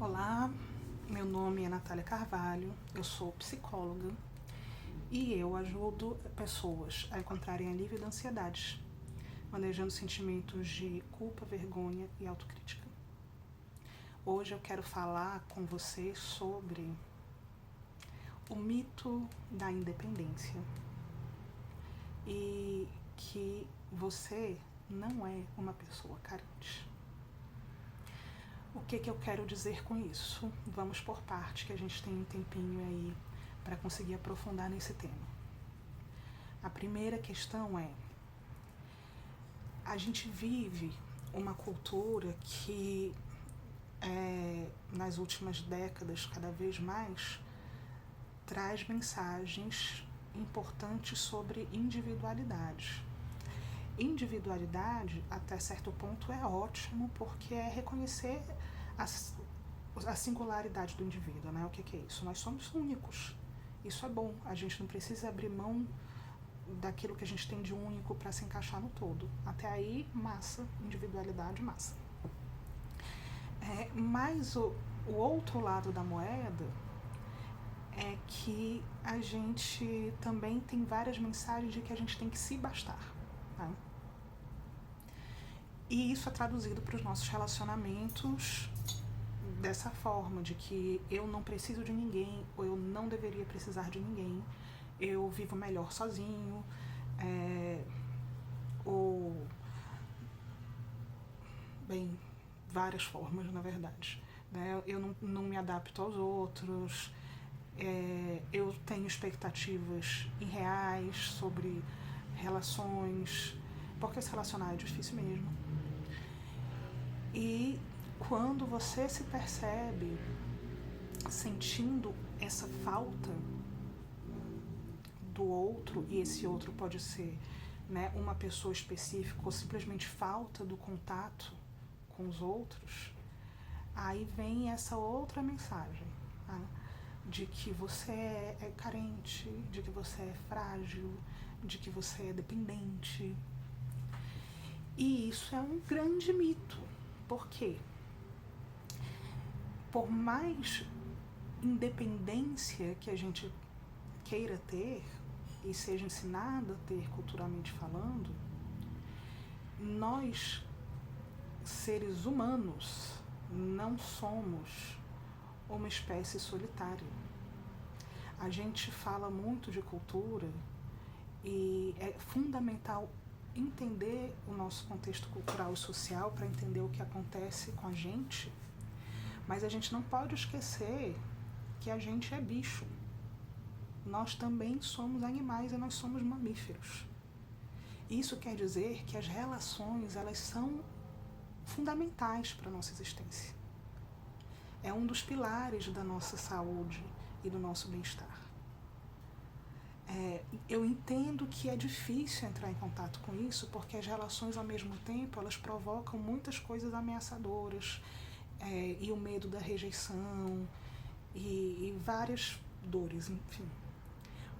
Olá, meu nome é Natália Carvalho, eu sou psicóloga e eu ajudo pessoas a encontrarem alívio da ansiedade, manejando sentimentos de culpa, vergonha e autocrítica. Hoje eu quero falar com você sobre o mito da independência e que você não é uma pessoa carente. O que eu quero dizer com isso? Vamos por parte, que a gente tem um tempinho aí para conseguir aprofundar nesse tema. A primeira questão é: a gente vive uma cultura que, nas últimas décadas, cada vez mais, traz mensagens importantes sobre individualidade. Individualidade, até certo ponto, é ótimo, porque é reconhecer a singularidade do indivíduo, né? O que é isso? Nós somos únicos. Isso é bom. A gente não precisa abrir mão daquilo que a gente tem de único para se encaixar no todo. Até aí, massa. Individualidade, massa. Mas o outro lado da moeda é que a gente também tem várias mensagens de que a gente tem que se bastar. Tá? E isso é traduzido para os nossos relacionamentos dessa forma, de que eu não preciso de ninguém, ou eu não deveria precisar de ninguém, eu vivo melhor sozinho, ou... bem, várias formas, na verdade. Né? Eu não me adapto aos outros, eu tenho expectativas irreais sobre relações, porque se relacionar é difícil mesmo. E quando você se percebe sentindo essa falta do outro, e esse outro pode ser, né, uma pessoa específica ou simplesmente falta do contato com os outros, aí vem essa outra mensagem, tá? De que você é carente, de que você é frágil, de que você é dependente. E isso é um grande mito. Por quê? Por mais independência que a gente queira ter e seja ensinado a ter culturalmente falando, nós, seres humanos, não somos uma espécie solitária. A gente fala muito de cultura e é fundamental entender o nosso contexto cultural e social para entender o que acontece com a gente, mas a gente não pode esquecer que a gente é bicho. Nós também somos animais e nós somos mamíferos. Isso quer dizer que as relações, elas são fundamentais para a nossa existência. É um dos pilares da nossa saúde e do nosso bem-estar. Eu entendo que é difícil entrar em contato com isso, porque as relações, ao mesmo tempo, elas provocam muitas coisas ameaçadoras, e o medo da rejeição, e várias dores, enfim.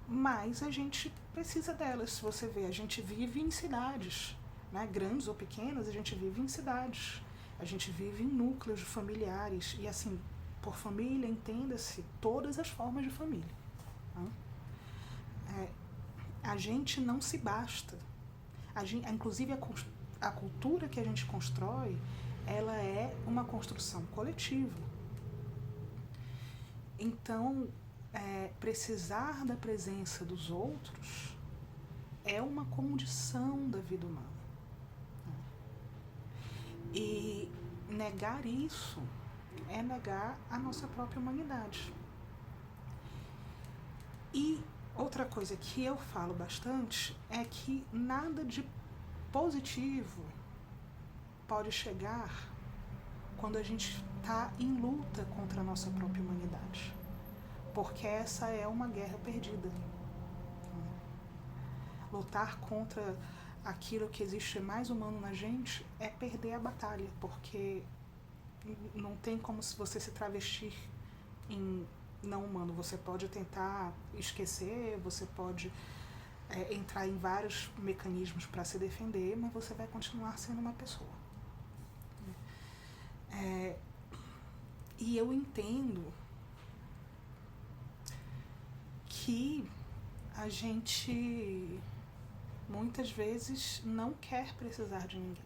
Mas a gente precisa delas. Se você vê, a gente vive em cidades, né, grandes ou pequenas, a gente vive em cidades. A gente vive em núcleos familiares. E assim, por família, entenda-se todas as formas de família. Tá? A gente não se basta. Inclusive, a cultura que a gente constrói, ela é uma construção coletiva. Então, precisar da presença dos outros é uma condição da vida humana. E negar isso é negar a nossa própria humanidade. E outra coisa que eu falo bastante é que nada de positivo pode chegar quando a gente está em luta contra a nossa própria humanidade. Porque essa é uma guerra perdida. Lutar contra aquilo que existe mais humano na gente é perder a batalha, porque não tem como você se travestir em não humano. Você pode tentar esquecer, você pode entrar em vários mecanismos para se defender, mas você vai continuar sendo uma pessoa. E eu entendo que a gente muitas vezes não quer precisar de ninguém.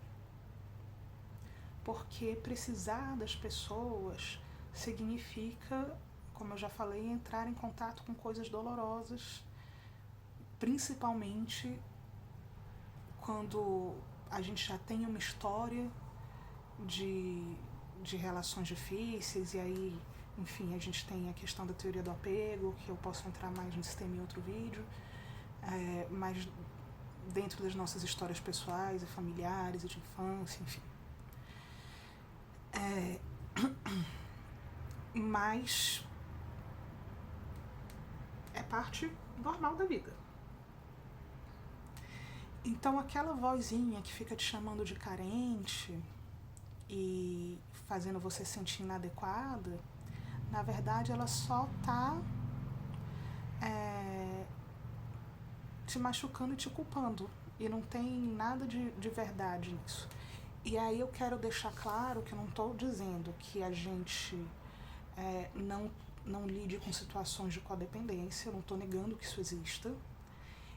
Porque precisar das pessoas significa, como eu já falei, entrar em contato com coisas dolorosas, principalmente quando a gente já tem uma história de relações difíceis, e aí, enfim, a gente tem a questão da teoria do apego, que eu posso entrar mais nesse tema em outro vídeo, mas dentro das nossas histórias pessoais e familiares e de infância, enfim. Mas é parte normal da vida. Então aquela vozinha que fica te chamando de carente e fazendo você se sentir inadequada, na verdade ela só tá te machucando e te culpando. E não tem nada de verdade nisso. E aí eu quero deixar claro que eu não estou dizendo que a gente não lide com situações de codependência, eu não estou negando que isso exista.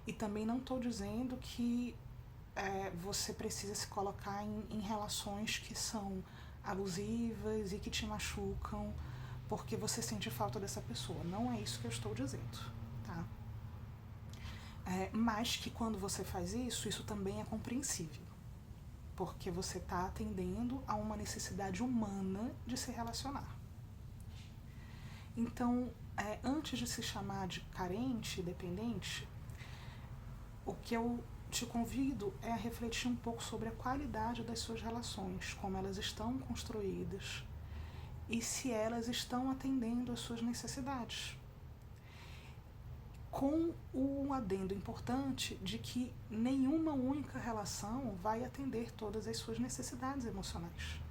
E também não estou dizendo que você precisa se colocar em relações que são abusivas e que te machucam porque você sente falta dessa pessoa. Não é isso que eu estou dizendo, tá? Mas que quando você faz isso, isso também é compreensível, porque você está atendendo a uma necessidade humana de se relacionar. Então, antes de se chamar de carente, dependente, o que eu te convido é a refletir um pouco sobre a qualidade das suas relações, como elas estão construídas e se elas estão atendendo às suas necessidades. Com um adendo importante de que nenhuma única relação vai atender todas as suas necessidades emocionais.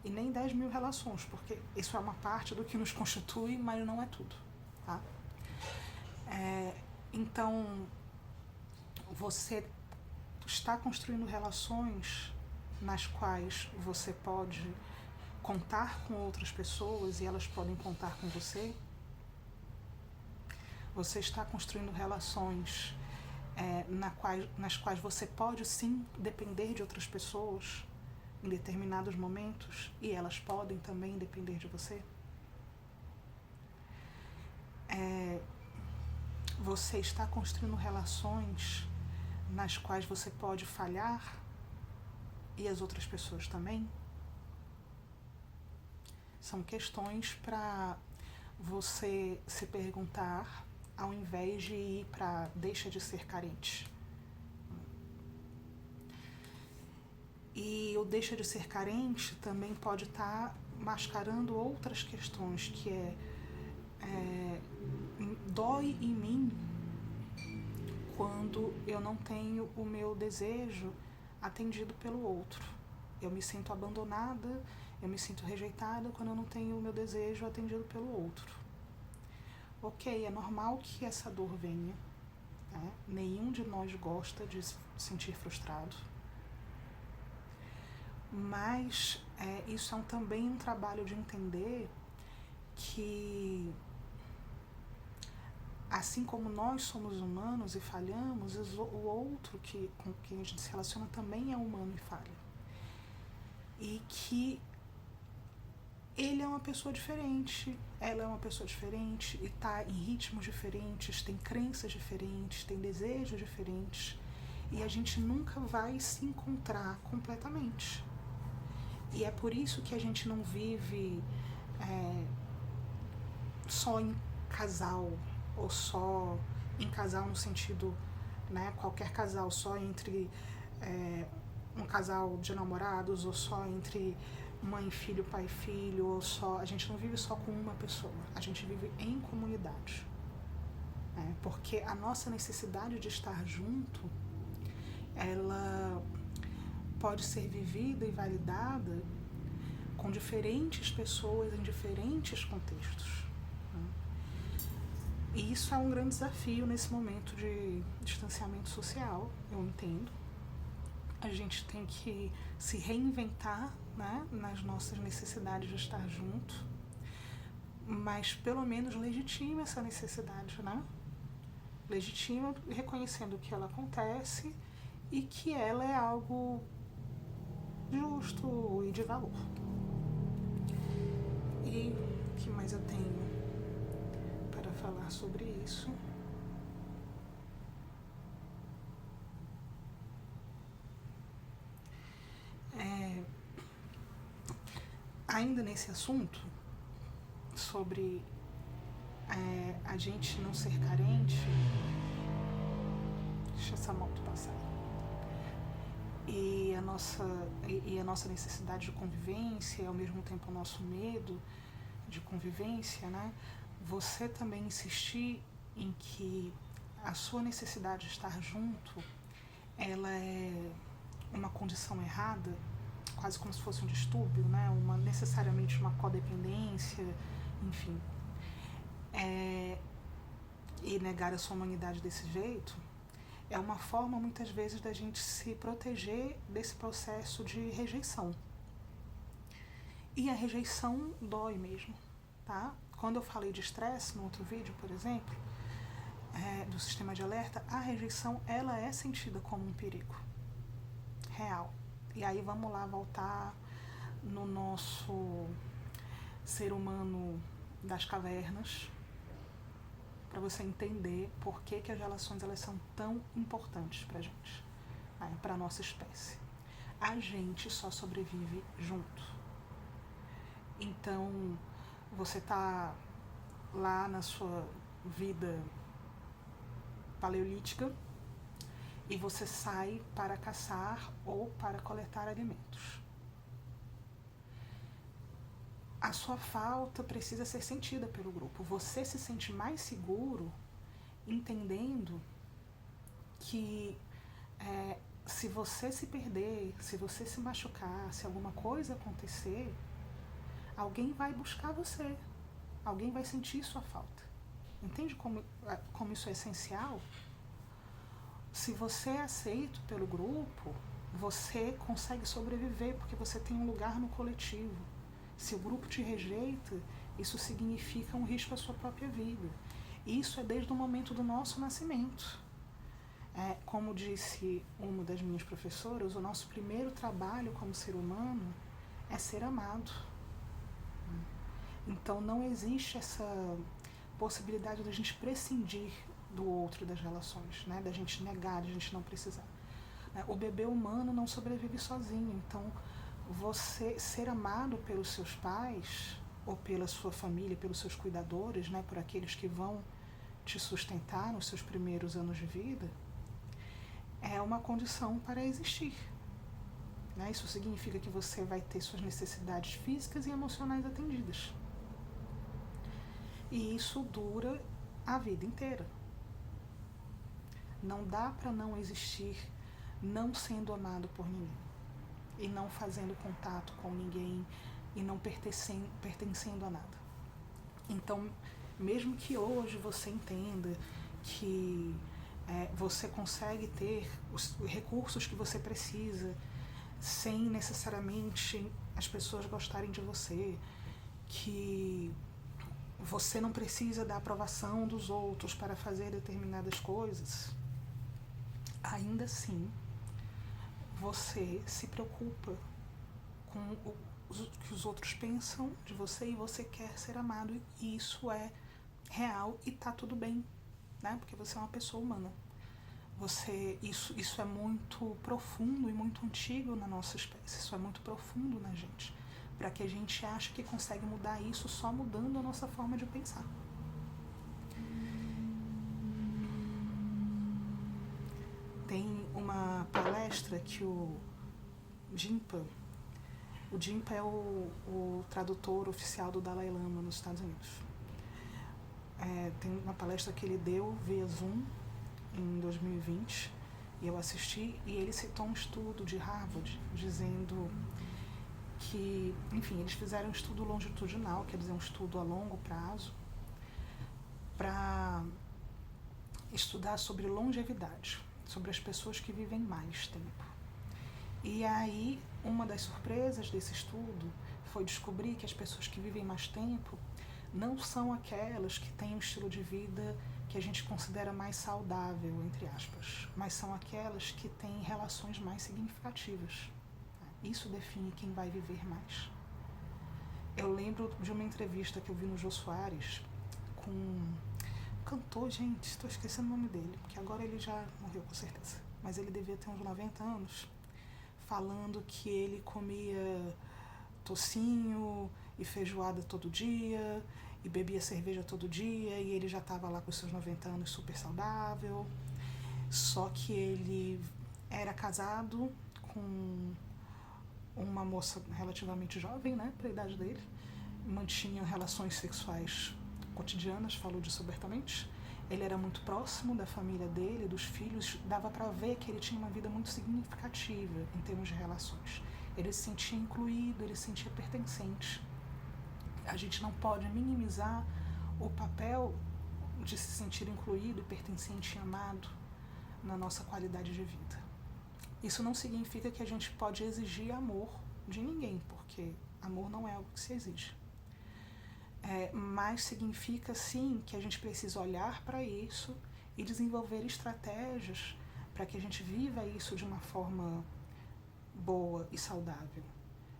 E nem 10 mil relações, porque isso é uma parte do que nos constitui, mas não é tudo. Tá? Então, você está construindo relações nas quais você pode contar com outras pessoas e elas podem contar com você. Você está construindo relações nas quais você pode sim depender de outras pessoas em determinados momentos e elas podem também depender de você. Você está construindo relações nas quais você pode falhar e as outras pessoas também. São questões para você se perguntar ao invés de ir para deixa de ser carente. E o deixa de ser carente também pode estar mascarando outras questões, que dói em mim quando eu não tenho o meu desejo atendido pelo outro. Eu me sinto abandonada, eu me sinto rejeitada quando eu não tenho o meu desejo atendido pelo outro. Ok, é normal que essa dor venha, né? Nenhum de nós gosta de se sentir frustrado. Mas isso é também um trabalho de entender que, assim como nós somos humanos e falhamos, o outro com quem a gente se relaciona também é humano e falha. E que ele é uma pessoa diferente, ela é uma pessoa diferente e está em ritmos diferentes, tem crenças diferentes, tem desejos diferentes, e a gente nunca vai se encontrar completamente. E é por isso que a gente não vive só em casal, ou só em casal no sentido, né, qualquer casal, só entre um casal de namorados, ou só entre mãe, filho, pai, filho, ou só... A gente não vive só com uma pessoa, a gente vive em comunidade. Porque a nossa necessidade de estar junto, ela pode ser vivida e validada com diferentes pessoas em diferentes contextos. E isso é um grande desafio nesse momento de distanciamento social, eu entendo. A gente tem que se reinventar, né, nas nossas necessidades de estar junto. mas pelo menos legitima essa necessidade, né? Legitima reconhecendo que ela acontece e que ela é algo justo e de valor. E o que mais eu tenho para falar sobre isso? Ainda nesse assunto, sobre a gente não ser carente, deixa essa moto passar, e a nossa necessidade de convivência e ao mesmo tempo o nosso medo de convivência, né? Você também insistir em que a sua necessidade de estar junto, ela é uma condição errada, quase como se fosse um distúrbio, né? Necessariamente uma codependência, enfim. E negar a sua humanidade desse jeito é uma forma, muitas vezes, da gente se proteger desse processo de rejeição. E a rejeição dói mesmo, tá? Quando eu falei de estresse no outro vídeo, por exemplo, do sistema de alerta, a rejeição, ela é sentida como um perigo real. E aí vamos lá voltar no nosso ser humano das cavernas, para você entender por que as relações elas são tão importantes para a gente, né, para a nossa espécie. A gente só sobrevive junto. Então, você tá lá na sua vida paleolítica e você sai para caçar ou para coletar alimentos. A sua falta precisa ser sentida pelo grupo. Você se sente mais seguro entendendo que se você se perder, se você se machucar, se alguma coisa acontecer, alguém vai buscar você, alguém vai sentir sua falta. Entende como isso é essencial? Se você é aceito pelo grupo, você consegue sobreviver porque você tem um lugar no coletivo. Se o grupo te rejeita, isso significa um risco à sua própria vida. Isso é desde o momento do nosso nascimento. Como disse uma das minhas professoras, o nosso primeiro trabalho como ser humano é ser amado. Então não existe essa possibilidade de a gente prescindir do outro, das relações, né? Da gente negar, da gente não precisar. O bebê humano não sobrevive sozinho, então você ser amado pelos seus pais ou pela sua família, pelos seus cuidadores, né, por aqueles que vão te sustentar nos seus primeiros anos de vida, é uma condição para existir. Né? Isso significa que você vai ter suas necessidades físicas e emocionais atendidas. E isso dura a vida inteira. Não dá para não existir não sendo amado por ninguém. E não fazendo contato com ninguém e não pertencendo a nada. Então, mesmo que hoje você entenda que você consegue ter os recursos que você precisa sem necessariamente as pessoas gostarem de você, que você não precisa da aprovação dos outros para fazer determinadas coisas, ainda assim você se preocupa com o que os outros pensam de você e você quer ser amado, e isso é real e tá tudo bem, né? Porque você é uma pessoa humana. Isso é muito profundo e muito antigo na nossa espécie, isso é muito profundo na gente, para que a gente ache que consegue mudar isso só mudando a nossa forma de pensar. Tem uma palestra que o Jinpa é o tradutor oficial do Dalai Lama nos Estados Unidos. Tem uma palestra que ele deu via Zoom em 2020, e eu assisti, e ele citou um estudo de Harvard dizendo que, enfim, eles fizeram um estudo longitudinal, quer dizer, um estudo a longo prazo, para estudar sobre longevidade, sobre as pessoas que vivem mais tempo. E aí, uma das surpresas desse estudo foi descobrir que as pessoas que vivem mais tempo não são aquelas que têm um estilo de vida que a gente considera mais saudável, entre aspas, mas são aquelas que têm relações mais significativas. Isso define quem vai viver mais. Eu lembro de uma entrevista que eu vi no Jô Soares com um cantor, gente, estou esquecendo o nome dele, porque agora ele já morreu com certeza, mas ele devia ter uns 90 anos, falando que ele comia tocinho e feijoada todo dia e bebia cerveja todo dia e ele já estava lá com seus 90 anos super saudável, só que ele era casado com uma moça relativamente jovem, né, para a idade dele, mantinha relações sexuais cotidianas, falou disso abertamente. Ele era muito próximo da família dele, dos filhos, dava para ver que ele tinha uma vida muito significativa em termos de relações. Ele se sentia incluído, ele se sentia pertencente. A gente não pode minimizar o papel de se sentir incluído, pertencente e amado na nossa qualidade de vida. Isso não significa que a gente pode exigir amor de ninguém, porque amor não é algo que se exige. Mas significa sim que a gente precisa olhar para isso e desenvolver estratégias para que a gente viva isso de uma forma boa e saudável,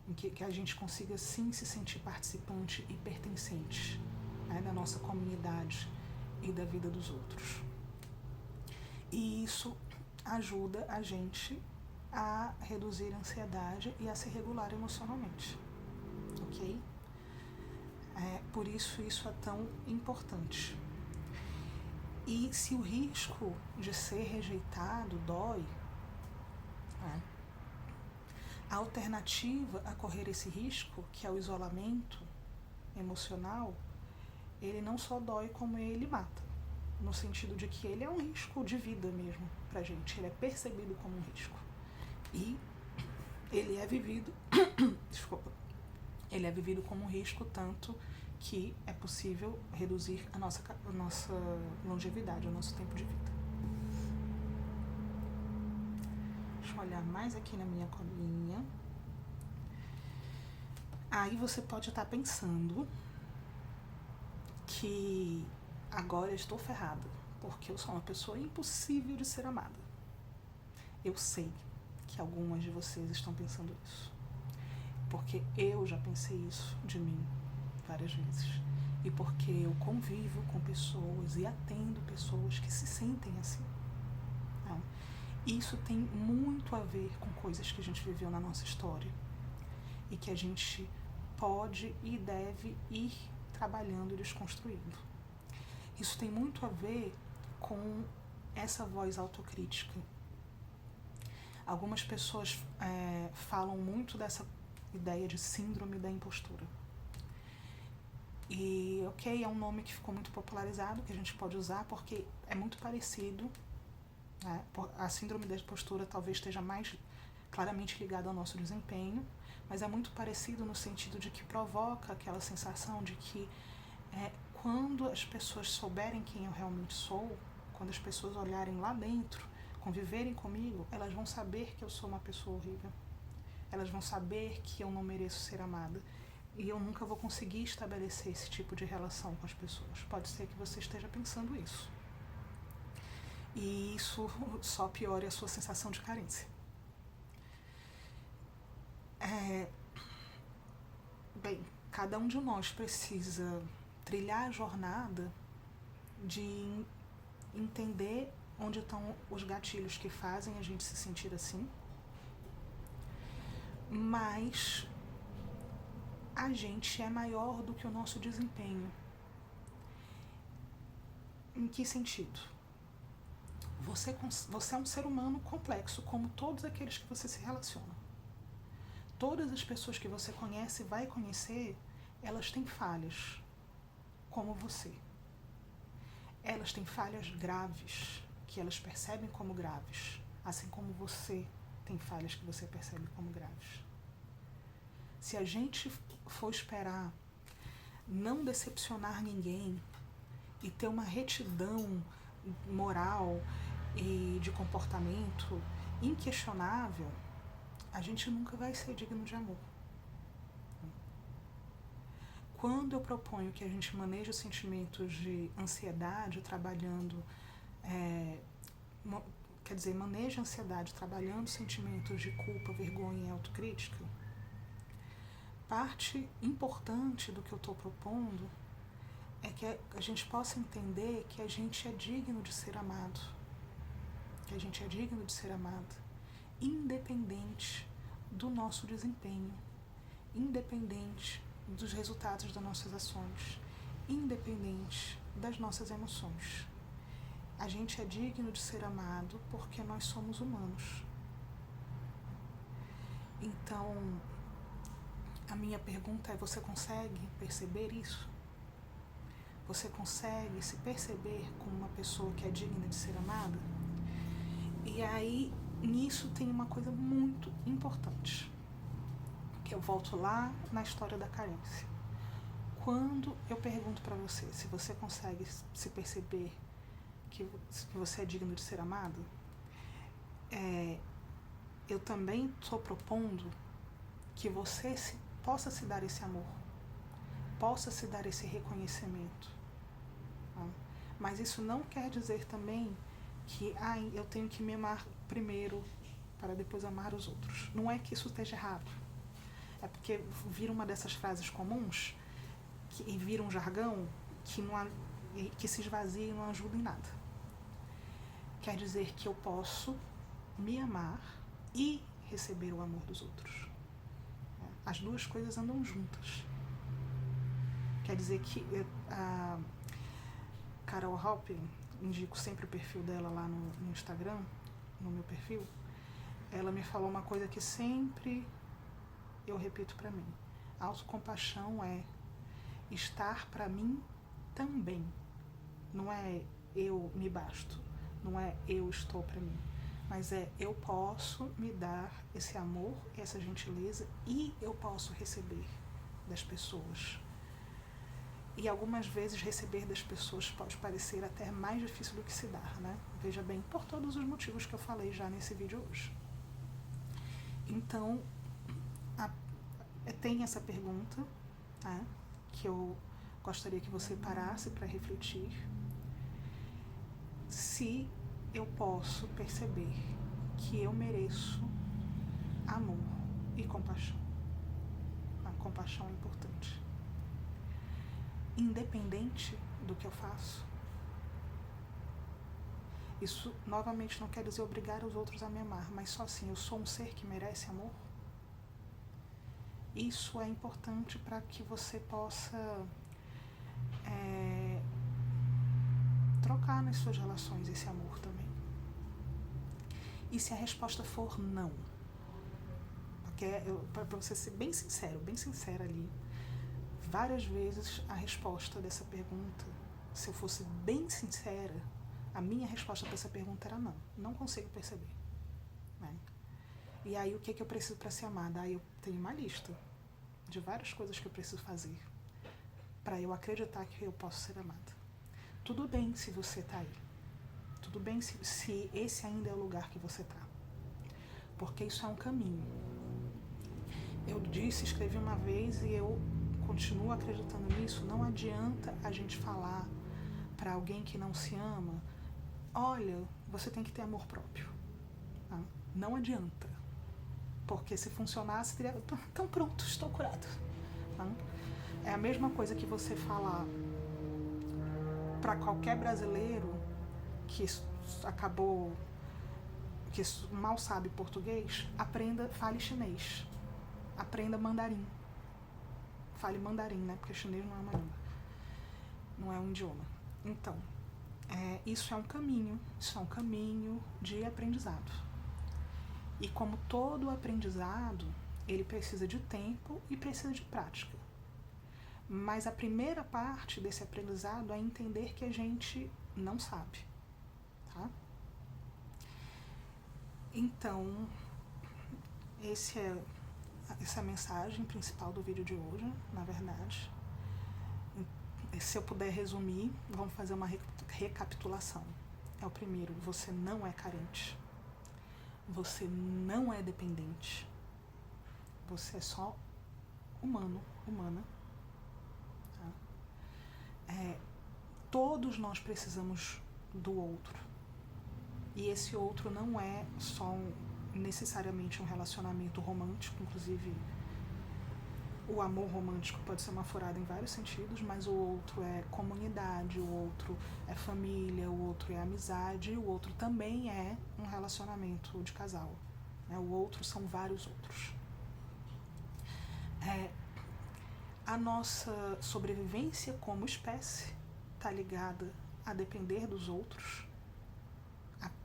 em que a gente consiga sim se sentir participante e pertencente, né, da nossa comunidade e da vida dos outros. E isso ajuda a gente a reduzir a ansiedade e a se regular emocionalmente, ok? Por isso é tão importante. E se o risco de ser rejeitado dói, né, a alternativa a correr esse risco, que é o isolamento emocional, ele não só dói como ele mata, no sentido de que ele é um risco de vida mesmo pra gente, ele é percebido como um risco. E ele é vivido, desculpa, ele é vivido como um risco tanto que é possível reduzir a nossa longevidade, o nosso tempo de vida. Deixa eu olhar mais aqui na minha colinha. Aí você pode estar pensando que agora eu estou ferrada, porque eu sou uma pessoa impossível de ser amada. Eu sei que algumas de vocês estão pensando isso, porque eu já pensei isso de mim várias vezes, e porque eu convivo com pessoas e atendo pessoas que se sentem assim. Não? Isso tem muito a ver com coisas que a gente viveu na nossa história e que a gente pode e deve ir trabalhando e desconstruindo. Isso tem muito a ver com essa voz autocrítica. Algumas pessoas falam muito dessa ideia de síndrome da impostura. E, ok, é um nome que ficou muito popularizado, que a gente pode usar, porque é muito parecido, né? A síndrome da impostura talvez esteja mais claramente ligada ao nosso desempenho, mas é muito parecido no sentido de que provoca aquela sensação de que quando as pessoas souberem quem eu realmente sou, quando as pessoas olharem lá dentro, conviverem comigo, elas vão saber que eu sou uma pessoa horrível. Elas vão saber que eu não mereço ser amada. E eu nunca vou conseguir estabelecer esse tipo de relação com as pessoas. Pode ser que você esteja pensando isso. E isso só piora a sua sensação de carência. Bem, cada um de nós precisa trilhar a jornada de entender onde estão os gatilhos que fazem a gente se sentir assim, mas a gente é maior do que o nosso desempenho. Em que sentido? Você é um ser humano complexo, como todos aqueles que você se relaciona. Todas as pessoas que você conhece e vai conhecer, elas têm falhas, como você. Elas têm falhas graves, que elas percebem como graves, assim como você tem falhas que você percebe como graves. Se a gente for esperar não decepcionar ninguém e ter uma retidão moral e de comportamento inquestionável, a gente nunca vai ser digno de amor. Quando eu proponho que a gente maneje os sentimentos de ansiedade trabalhando, maneje a ansiedade trabalhando sentimentos de culpa, vergonha e autocrítica, parte importante do que eu estou propondo é que a gente possa entender que a gente é digno de ser amado, que a gente é digno de ser amado, independente do nosso desempenho, independente dos resultados das nossas ações, independente das nossas emoções. A gente é digno de ser amado porque nós somos humanos. Então, a minha pergunta é: você consegue perceber isso? Você consegue se perceber como uma pessoa que é digna de ser amada? E aí, nisso tem uma coisa muito importante, que eu volto lá na história da carência. Quando eu pergunto para você se você consegue se perceber que você é digno de ser amado, eu também estou propondo que você possa se dar esse amor, possa se dar esse reconhecimento. Tá? Mas isso não quer dizer também que eu tenho que me amar primeiro para depois amar os outros. Não é que isso esteja errado. É porque vira uma dessas frases comuns e vira um jargão que se esvazia e não ajuda em nada. Quer dizer que eu posso me amar e receber o amor dos outros. As duas coisas andam juntas. Quer dizer que a Carol Halpin, indico sempre o perfil dela lá no Instagram, no meu perfil, ela me falou uma coisa que sempre eu repito para mim: autocompaixão é estar para mim também. Não é eu me basto, não é eu estou para mim, mas é eu posso me dar esse amor, essa gentileza, e eu posso receber das pessoas. E algumas vezes receber das pessoas pode parecer até mais difícil do que se dar, né? Veja bem, por todos os motivos que eu falei já nesse vídeo hoje. Então, tem essa pergunta, né, que eu gostaria que você parasse para refletir. Se eu posso perceber que eu mereço amor e compaixão. A compaixão é importante. Independente do que eu faço. Isso, novamente, não quer dizer obrigar os outros a me amar, mas só assim: eu sou um ser que merece amor. Isso é importante para que você possa trocar nas suas relações esse amor também. E se a resposta for não, porque para você ser bem sincero, bem sincera ali, várias vezes a resposta dessa pergunta, se eu fosse bem sincera, a minha resposta para essa pergunta era não. Não consigo perceber. Né? E aí o que eu preciso para ser amada? Aí eu tenho uma lista de várias coisas que eu preciso fazer para eu acreditar que eu posso ser amada. Tudo bem se você está aí. Tudo bem se esse ainda é o lugar que você está. Porque isso é um caminho. Eu escrevi uma vez e eu continuo acreditando nisso. Não adianta a gente falar para alguém que não se ama: olha, você tem que ter amor próprio. Tá? Não adianta. Porque se funcionasse, teria... então pronto, estou curado. Tá? É a mesma coisa que você falar para qualquer brasileiro que mal sabe português: fale chinês, aprenda mandarim. Fale mandarim, né? Porque chinês não é uma língua, não é um idioma. Então, isso é um caminho de aprendizado. E como todo aprendizado, ele precisa de tempo e precisa de prática. Mas a primeira parte desse aprendizado é entender que a gente não sabe. Tá? Então, essa é a mensagem principal do vídeo de hoje, na verdade. Se eu puder resumir, vamos fazer uma recapitulação. É o primeiro: você não é carente. Você não é dependente. Você é só humano, humana. todos nós precisamos do outro. E esse outro não é só necessariamente um relacionamento romântico, inclusive o amor romântico pode ser uma furada em vários sentidos, mas o outro é comunidade, o outro é família, o outro é amizade, e o outro também é um relacionamento de casal. Né? O outro são vários outros. A nossa sobrevivência como espécie está ligada a depender dos outros,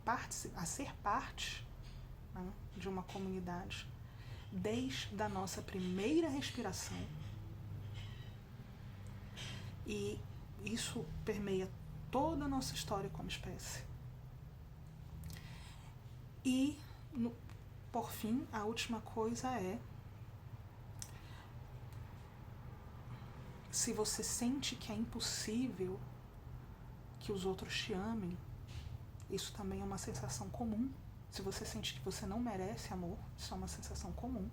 a ser parte, né, de uma comunidade, desde a nossa primeira respiração. E isso permeia toda a nossa história como espécie. E, por fim, a última coisa é: se você sente que é impossível que os outros te amem, isso também é uma sensação comum. Se você sente que você não merece amor, isso é uma sensação comum.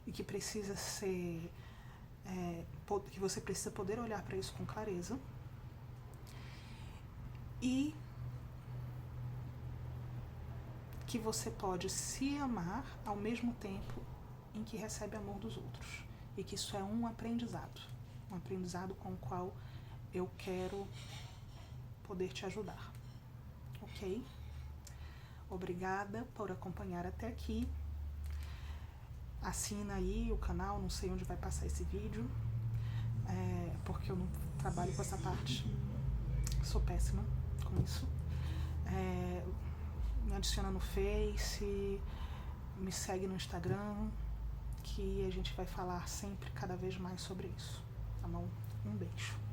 E que precisa ser... que você precisa poder olhar para isso com clareza. E que você pode se amar ao mesmo tempo em que recebe amor dos outros. E que isso é um aprendizado com o qual eu quero poder te ajudar. Ok? Obrigada por acompanhar até aqui. Assina aí o canal, não sei onde vai passar esse vídeo, porque eu não trabalho com essa parte, sou péssima com isso. Me adiciona no Face, me segue no Instagram, que a gente vai falar sempre cada vez mais sobre isso, tá bom? Um beijo.